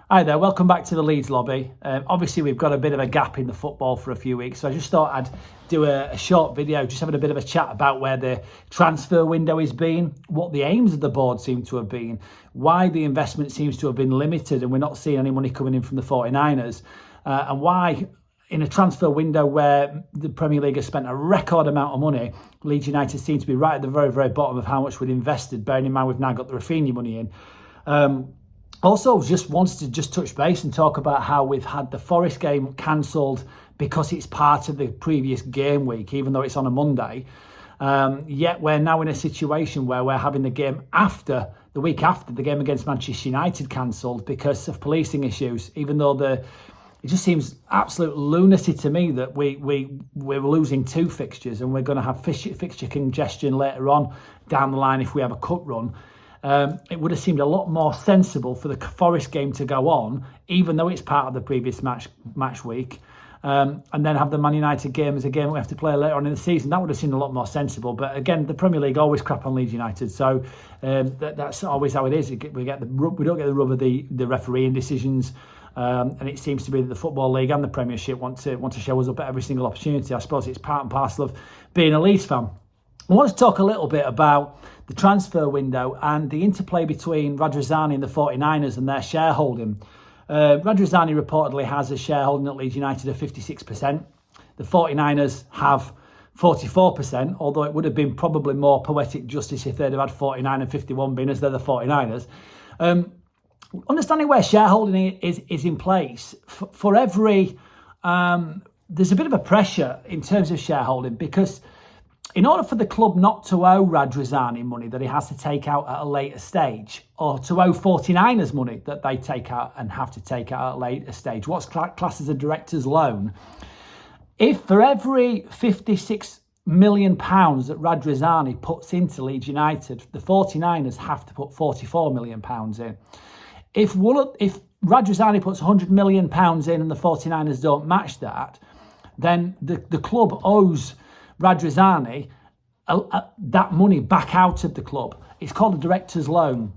Hi there, welcome back to the Leeds lobby. Obviously, we've got a bit of a gap in the football for a few weeks, so I just thought I'd do a short video, just having a bit of a chat about where the transfer window has been, what the aims of the board seem to have been, why the investment seems to have been limited and we're not seeing any money coming in from the 49ers, and why in a transfer window where the Premier League has spent a record amount of money, Leeds United seem to be right at the very, very bottom of how much we'd invested, bearing in mind we've now got the Rafinha money in. Also, just wanted to touch base and talk about how we've had the Forest game cancelled because it's part of the previous game week, even though it's on a Monday. Yet we're now in a situation where we're having the game after, the week after the game against Manchester United cancelled because of policing issues, even though it just seems absolute lunacy to me that we're losing two fixtures and we're going to have fixture congestion later on down the line if we have a cup run. It would have seemed a lot more sensible for the Forest game to go on, even though it's part of the previous match week, and then have the Man United game as a game we have to play later on in the season. That would have seemed a lot more sensible. But again, the Premier League always crap on Leeds United, so that's always how it is. We don't get the rub of the refereeing decisions, and it seems to be that the Football League and the Premiership want to show us up at every single opportunity. I suppose it's part and parcel of being a Leeds fan. I want to talk a little bit about the transfer window and the interplay between Radrizzani and the 49ers and their shareholding. Radrizzani reportedly has a shareholding at Leeds United of 56%. The 49ers have 44%, although it would have been probably more poetic justice if they'd have had 49 and 51 being as they're the 49ers. Understanding where shareholding is in place, for every... there's a bit of a pressure in terms of shareholding because in order for the club not to owe Radrizzani money that he has to take out at a later stage, or to owe 49ers money that they take out and have to take out at a later stage, what's classed as a director's loan, if for every £56 million that Radrizzani puts into Leeds United, the 49ers have to put £44 million in. If Radrizzani puts £100 million in and the 49ers don't match that, then the club owes Radrizzani that money back out of the club. It's called a director's loan.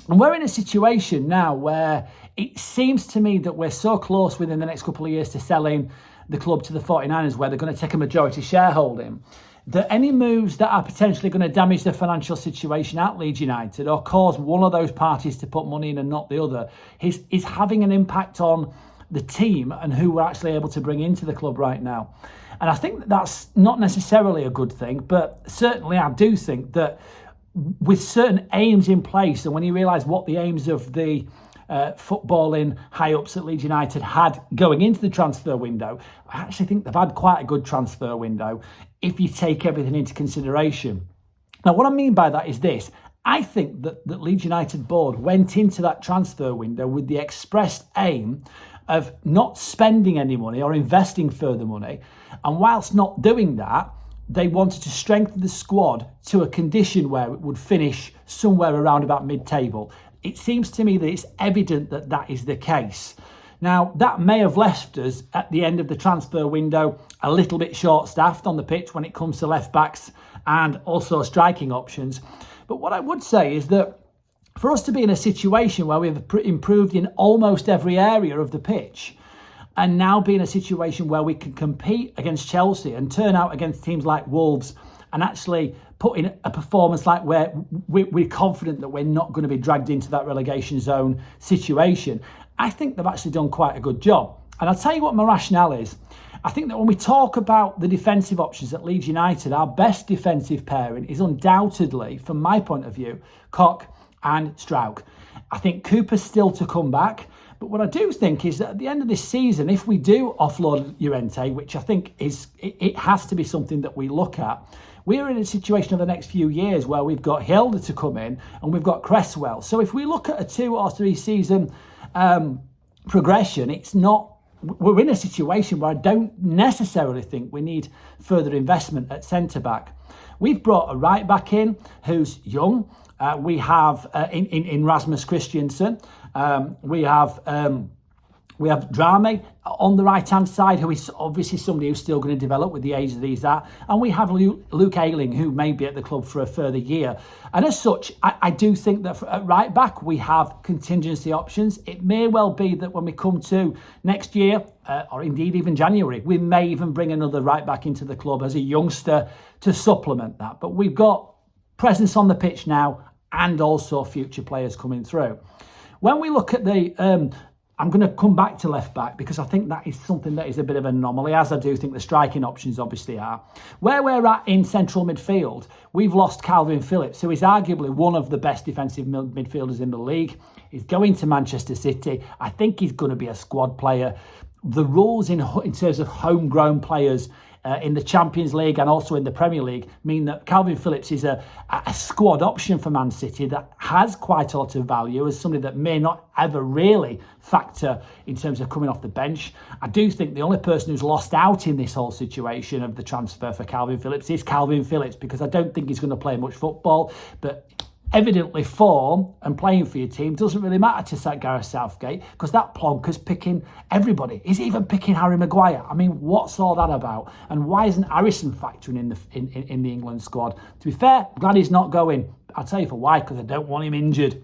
And we're in a situation now where it seems to me that we're so close within the next couple of years to selling the club to the 49ers, where they're going to take a majority shareholding, that any moves that are potentially going to damage the financial situation at Leeds United or cause one of those parties to put money in and not the other is having an impact on the team and who we're actually able to bring into the club right now. And I think that's not necessarily a good thing, but certainly I do think that with certain aims in place, and when you realise what the aims of the footballing high-ups at Leeds United had going into the transfer window, I actually think they've had quite a good transfer window if you take everything into consideration. Now, what I mean by that is this. I think that the Leeds United board went into that transfer window with the expressed aim of not spending any money or investing further money. And whilst not doing that, they wanted to strengthen the squad to a condition where it would finish somewhere around about mid-table. It seems to me that it's evident that that is the case. Now, that may have left us at the end of the transfer window a little bit short-staffed on the pitch when it comes to left-backs and also striking options. But what I would say is that for us to be in a situation where we've improved in almost every area of the pitch and now be in a situation where we can compete against Chelsea and turn out against teams like Wolves and actually put in a performance like where we're confident that we're not going to be dragged into that relegation zone situation, I think they've actually done quite a good job. And I'll tell you what my rationale is. I think that when we talk about the defensive options at Leeds United, our best defensive pairing is undoubtedly, from my point of view, Koch and Strauch. I think Cooper's still to come back. But what I do think is that at the end of this season, if we do offload Llorente, which I think it has to be something that we look at, we're in a situation over the next few years where we've got Hilda to come in and we've got Cresswell. So if we look at a 2 or 3 season progression, we're in a situation where I don't necessarily think we need further investment at centre-back. We've brought a right-back in who's young. We have in Rasmus Christiansen. We have We have Drame on the right-hand side, who is obviously somebody who's still going to develop with the age that he's at. And we have Luke Ayling, who may be at the club for a further year. And as such, I do think that at right back, we have contingency options. It may well be that when we come to next year, or indeed even January, we may even bring another right back into the club as a youngster to supplement that. But we've got presence on the pitch now and also future players coming through. When we look at the... I'm going to come back to left back because I think that is something that is a bit of an anomaly, as I do think the striking options obviously are. Where we're at in central midfield, we've lost Calvin Phillips, who is arguably one of the best defensive midfielders in the league. He's going to Manchester City. I think he's going to be a squad player. The rules in terms of homegrown players in the Champions League and also in the Premier League mean that Calvin Phillips is a squad option for Man City that has quite a lot of value as somebody that may not ever really factor in terms of coming off the bench. I do think the only person who's lost out in this whole situation of the transfer for Calvin Phillips is Calvin Phillips, because I don't think he's going to play much football, but evidently form and playing for your team doesn't really matter to Gareth Southgate, because that plonker's picking everybody. He's even picking Harry Maguire. I mean, what's all that about? And why isn't Harrison factoring in the England squad? To be fair, I'm glad he's not going. I'll tell you for why, because I don't want him injured.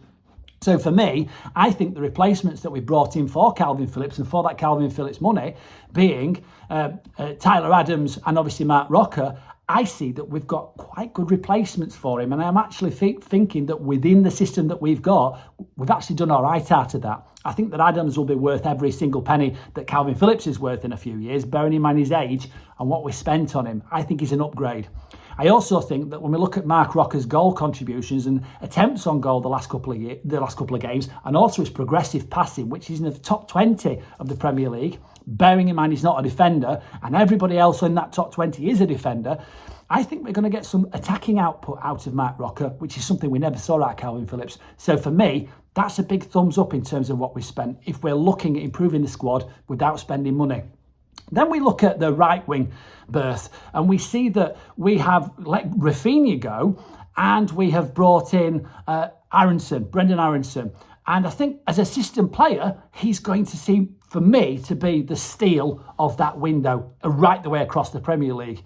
So for me, I think the replacements that we brought in for Calvin Phillips and for that Calvin Phillips money, being Tyler Adams and obviously Mark Rocker, I see that we've got quite good replacements for him. And I'm actually thinking that within the system that we've got, we've actually done all right out of that. I think that Adams will be worth every single penny that Calvin Phillips is worth in a few years, bearing in mind his age and what we spent on him. I think he's an upgrade. I also think that when we look at Mark Rocker's goal contributions and attempts on goal the last couple of games, and also his progressive passing, which is in the top 20 of the Premier League, bearing in mind he's not a defender and everybody else in that top 20 is a defender, I think we're going to get some attacking output out of Mark Rocker, which is something we never saw out of Calvin Phillips. So for me, that's a big thumbs up in terms of what we spent if we're looking at improving the squad without spending money. Then we look at the right wing berth and we see that we have let Rafinha go and we have brought in Brendan Aronson. And I think as a system player, he's going to seem, for me, to be the steal of that window right the way across the Premier League.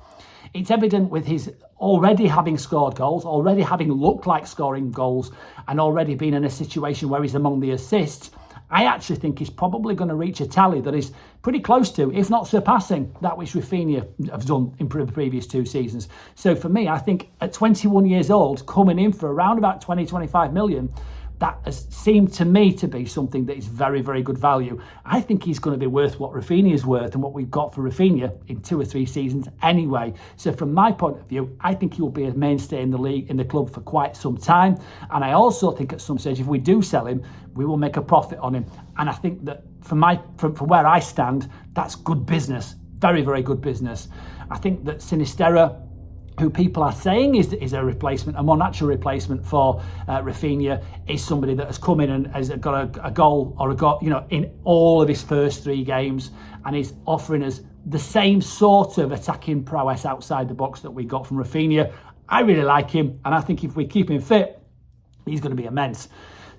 It's evident with his already having scored goals, already having looked like scoring goals, and already being in a situation where he's among the assists. I actually think he's probably going to reach a tally that is pretty close to, if not surpassing, that which Rafinha has done in the previous 2 seasons. So for me, I think at 21 years old, coming in for around about 20-25 million, that has seemed to me to be something that is very, very good value. I think he's going to be worth what Rafinha is worth and what we've got for Rafinha in 2 or 3 seasons anyway. So from my point of view, I think he will be a mainstay in the league, in the club for quite some time. And I also think at some stage, if we do sell him, we will make a profit on him. And I think that from where I stand, that's good business. Very, very good business. I think that Sinisterra, who people are saying is a replacement, a more natural replacement for Rafinha, is somebody that has come in and has got a goal or in all of his first 3 games, and is offering us the same sort of attacking prowess outside the box that we got from Rafinha. I really like him, and I think if we keep him fit, he's going to be immense.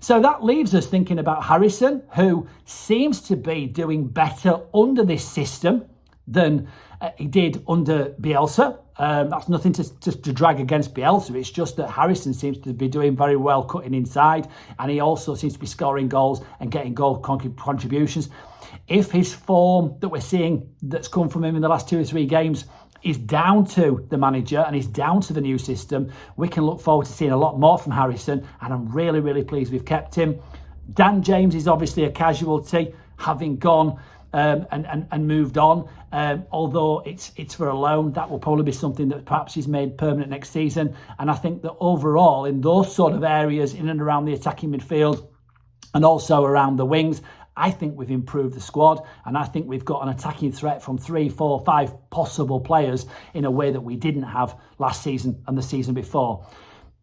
So that leaves us thinking about Harrison, who seems to be doing better under this system than he did under Bielsa. That's nothing to drag against Bielsa. It's just that Harrison seems to be doing very well cutting inside, and he also seems to be scoring goals and getting goal contributions. If his form that we're seeing that's come from him in the last 2 or 3 games is down to the manager and is down to the new system, we can look forward to seeing a lot more from Harrison, and I'm really, really pleased we've kept him. Dan James is obviously a casualty, having gone and moved on. Although it's for a loan, that will probably be something that perhaps is made permanent next season. And I think that overall, in those sort of areas, in and around the attacking midfield and also around the wings, I think we've improved the squad, and I think we've got an attacking threat from 3, 4, 5 possible players in a way that we didn't have last season and the season before.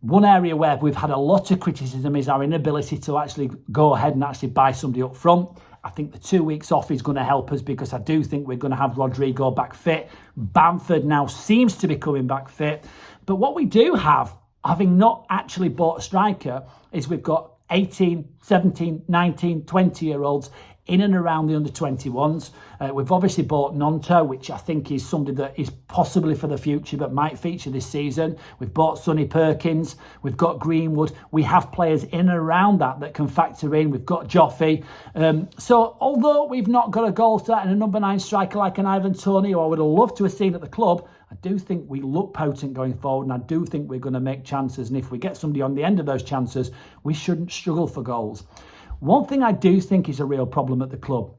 One area where we've had a lot of criticism is our inability to actually go ahead and actually buy somebody up front. I think the 2 weeks off is going to help us, because I do think we're going to have Rodrigo back fit. Bamford now seems to be coming back fit. But what we do have, having not actually bought a striker, is we've got 18, 17, 19, 20-year-olds in and around the under-21s. We've obviously bought Nonto, which I think is somebody that is possibly for the future but might feature this season. We've bought Sonny Perkins. We've got Greenwood. We have players in and around that can factor in. We've got Joffy. So although we've not got a goal threat and a number 9 striker like an Ivan Toney, who I would have loved to have seen at the club, I do think we look potent going forward, and I do think we're going to make chances. And if we get somebody on the end of those chances, we shouldn't struggle for goals. One thing I do think is a real problem at the club,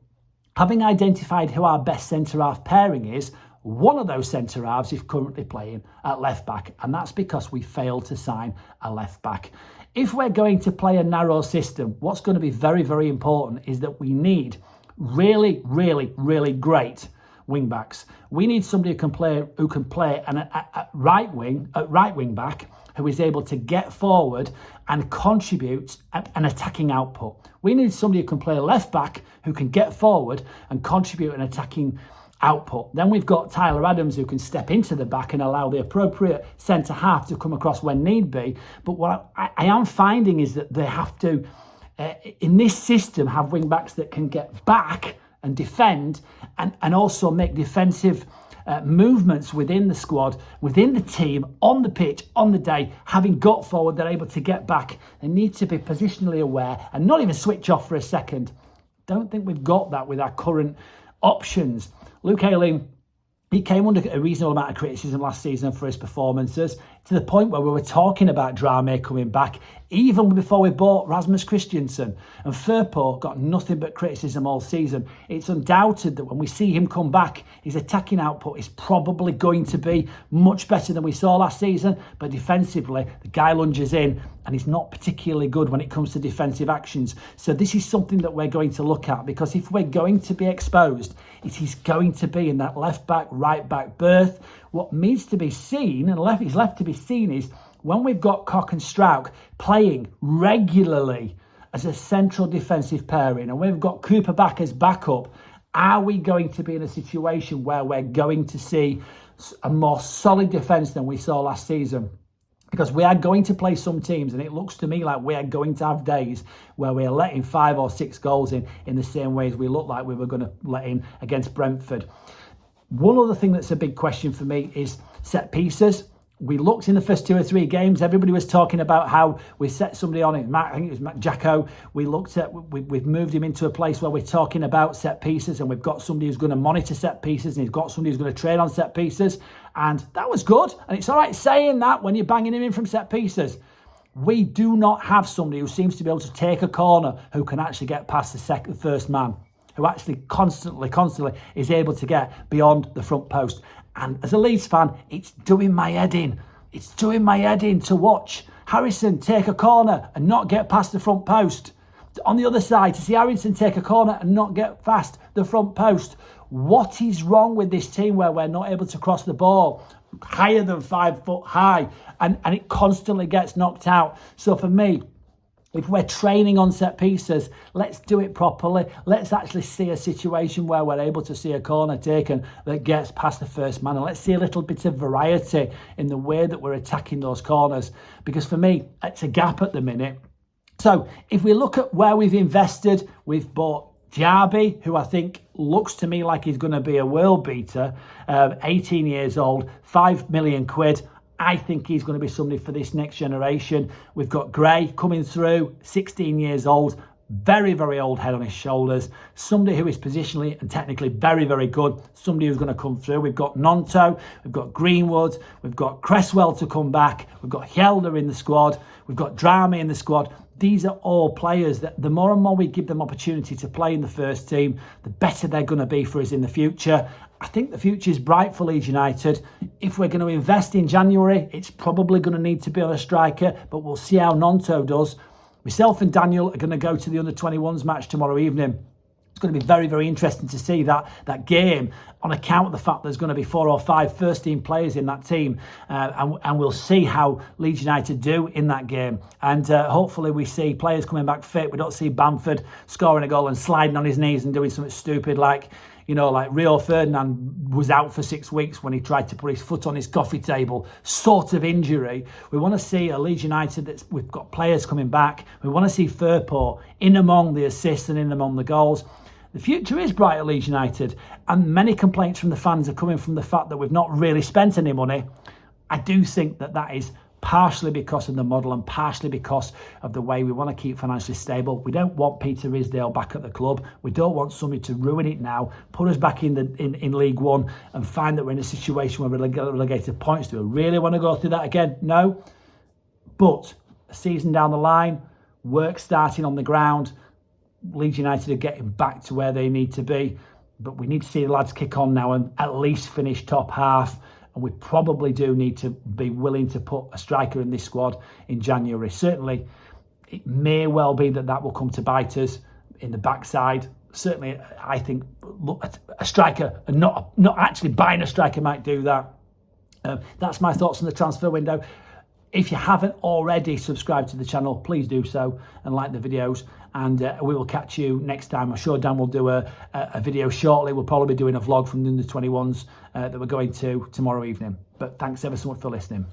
having identified who our best centre-half pairing is, one of those centre-halves is currently playing at left-back, and that's because we failed to sign a left-back. If we're going to play a narrow system, what's going to be very, very important is that we need really, really, really great wing-backs. We need somebody who can play a right wing back, who is able to get forward and contribute an attacking output. We need somebody who can play a left back, who can get forward and contribute an attacking output. Then we've got Tyler Adams, who can step into the back and allow the appropriate centre half to come across when need be. But what I am finding is that they have to, in this system, have wing backs that can get back and defend and also make defensive movements within the squad, within the team, on the pitch, on the day. Having got forward, they're able to get back. They need to be positionally aware and not even switch off for a second. Don't think we've got that with our current options. Luke Ayling, he came under a reasonable amount of criticism last season for his performances, to the point where we were talking about Drame coming back, even before we bought Rasmus Christiansen. And Firpo got nothing but criticism all season. It's undoubted that when we see him come back, his attacking output is probably going to be much better than we saw last season. But defensively, the guy lunges in and he's not particularly good when it comes to defensive actions. So this is something that we're going to look at, because if we're going to be exposed, it is going to be in that left back, right back berth. What needs to be seen, and is left to be seen, is when we've got Koch and Strauch playing regularly as a central defensive pairing, and we've got Cooper back as backup, are we going to be in a situation where we're going to see a more solid defence than we saw last season? Because we are going to play some teams, and it looks to me like we are going to have days where we are letting 5 or 6 goals in the same way as we looked like we were going to let in against Brentford. One other thing that's a big question for me is set pieces. We looked in the first 2 or 3 games, everybody was talking about how we set somebody on it. I think it was Matt Jacko. We've moved him into a place where we're talking about set pieces, and we've got somebody who's going to monitor set pieces, and he's got somebody who's going to train on set pieces. And that was good. And it's all right saying that when you're banging him in from set pieces. We do not have somebody who seems to be able to take a corner, who can actually get past the first man, who actually constantly is able to get beyond the front post. And as a Leeds fan, it's doing my head in. It's doing my head in to watch Harrison take a corner and not get past the front post. On the other side, to see Harrison take a corner and not get past the front post. What is wrong with this team where we're not able to cross the ball higher than 5 foot high, and it constantly gets knocked out? So for me, if we're training on set pieces, let's do it properly. Let's actually see a situation where we're able to see a corner taken that gets past the first man. And let's see a little bit of variety in the way that we're attacking those corners. Because for me, it's a gap at the minute. So if we look at where we've invested, we've bought Jarby, who I think looks to me like he's going to be a world beater, 18 years old, 5 million quid. I think he's going to be somebody for this next generation. We've got Gray coming through, 16 years old, very, very old head on his shoulders. Somebody who is positionally and technically very, very good. Somebody who's going to come through. We've got Nonto, we've got Greenwood, we've got Cresswell to come back, we've got Hjelde in the squad, we've got Drame in the squad. These are all players that the more and more we give them opportunity to play in the first team, the better they're going to be for us in the future. I think the future is bright for Leeds United. If we're going to invest in January, it's probably going to need to be on a striker, but we'll see how Nonto does. Myself and Daniel are going to go to the under-21s match tomorrow evening. It's going to be very, very interesting to see that game, on account of the fact there's going to be 4 or 5 first-team players in that team, and we'll see how Leeds United do in that game. And hopefully we see players coming back fit. We don't see Bamford scoring a goal and sliding on his knees and doing something stupid like Rio Ferdinand was out for 6 weeks when he tried to put his foot on his coffee table, sort of injury. We want to see a Leeds United we've got players coming back. We want to see Firpo in among the assists and in among the goals. The future is bright at Leeds United, and many complaints from the fans are coming from the fact that we've not really spent any money. I do think that is partially because of the model and partially because of the way we want to keep financially stable. We don't want Peter Ridsdale back at the club. We don't want somebody to ruin it now, put us back in League One and find that we're in a situation where we're relegated points. Do we really want to go through that again? No. But a season down the line, work starting on the ground, Leeds United are getting back to where they need to be. But we need to see the lads kick on now and at least finish top half. And we probably do need to be willing to put a striker in this squad in January. Certainly, it may well be that will come to bite us in the backside. Certainly, I think a striker, and not actually buying a striker, might do that. That's my thoughts on the transfer window. If you haven't already subscribed to the channel, please do so and like the videos. And we will catch you next time. I'm sure Dan will do a video shortly. We'll probably be doing a vlog from the under-21s that we're going to tomorrow evening. But thanks ever so much for listening.